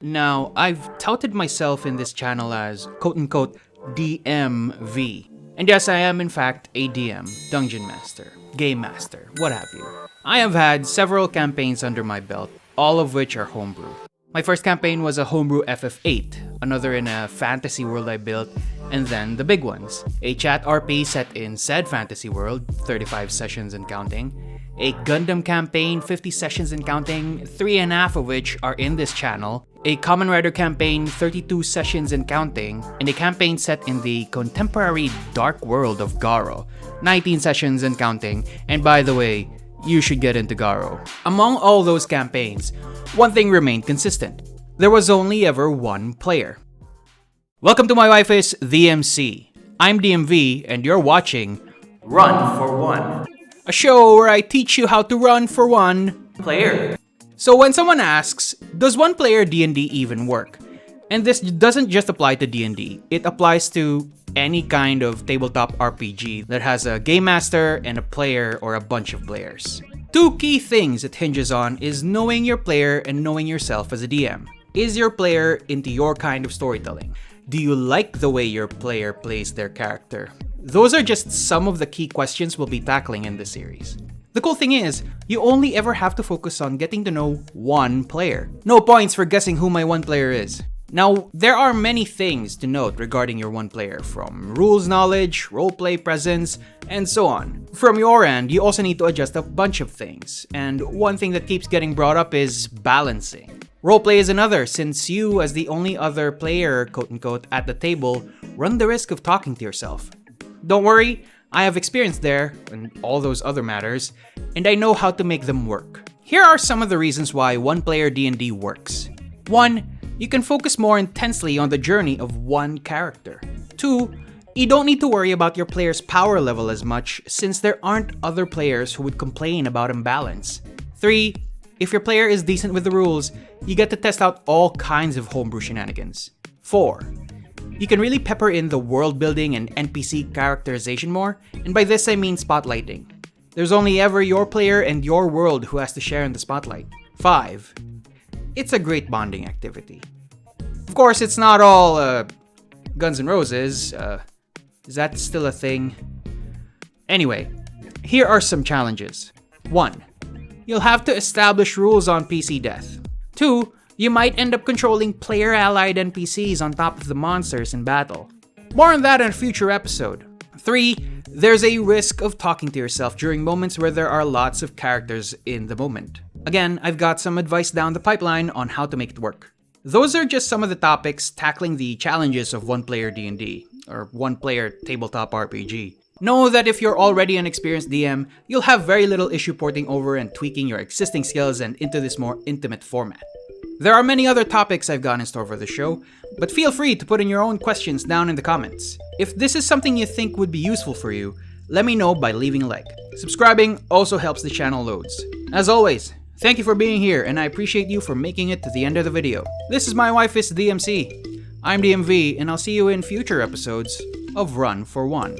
Now, I've touted myself in this channel as quote-unquote DMV. And yes, I am in fact a DM, Dungeon Master, Game Master, what have you. I have had several campaigns under my belt, all of which are homebrew. My first campaign was a homebrew FF8, another in a fantasy world I built, and then the big ones. A chat RP set in said fantasy world, 35 sessions and counting. A Gundam campaign, 50 sessions and counting, 3.5 of which are in this channel. A Kamen Rider campaign, 32 sessions and counting. And a campaign set in the contemporary dark world of Garo, 19 sessions and counting. And by the way, you should get into Garo. Among all those campaigns, one thing remained consistent. There was only ever one player. Welcome to my wife is the MC. I'm DMV and you're watching Run for One, a show where I teach you how to run for one player. So when someone asks, does one player D&D even work? And this doesn't just apply to D&D, it applies to any kind of tabletop RPG that has a game master and a player or a bunch of players. Two key things it hinges on is knowing your player and knowing yourself as a DM. Is your player into your kind of storytelling? Do you like the way your player plays their character? Those are just some of the key questions we'll be tackling in this series. The cool thing is, you only ever have to focus on getting to know one player. No points for guessing who my one player is. Now, there are many things to note regarding your one player, from rules knowledge, roleplay presence, and so on. From your end, you also need to adjust a bunch of things, and one thing that keeps getting brought up is balancing. Roleplay is another, since you, as the only other player, quote-unquote, at the table, run the risk of talking to yourself. Don't worry, I have experience there, and all those other matters, and I know how to make them work. Here are some of the reasons why one-player D&D works. 1. You can focus more intensely on the journey of one character. 2. You don't need to worry about your player's power level as much, since there aren't other players who would complain about imbalance. 3. If your player is decent with the rules, you get to test out all kinds of homebrew shenanigans. 4. You can really pepper in the world building and NPC characterization more, and by this I mean spotlighting. There's only ever your player and your world who has to share in the spotlight. 5. It's a great bonding activity. Of course, it's not all Guns N' Roses. Is that still a thing? Anyway, here are some challenges. 1. You'll have to establish rules on PC death. 2. You might end up controlling player-allied NPCs on top of the monsters in battle. More on that in a future episode. 3. There's a risk of talking to yourself during moments where there are lots of characters in the moment. Again, I've got some advice down the pipeline on how to make it work. Those are just some of the topics tackling the challenges of one-player D&D, or one-player tabletop RPG. Know that if you're already an experienced DM, you'll have very little issue porting over and tweaking your existing skills and into this more intimate format. There are many other topics I've got in store for the show, but feel free to put in your own questions down in the comments. If this is something you think would be useful for you, let me know by leaving a like. Subscribing also helps the channel loads. As always, thank you for being here, and I appreciate you for making it to the end of the video. This is my wife is the MC. I'm DMV, and I'll see you in future episodes of Run for One.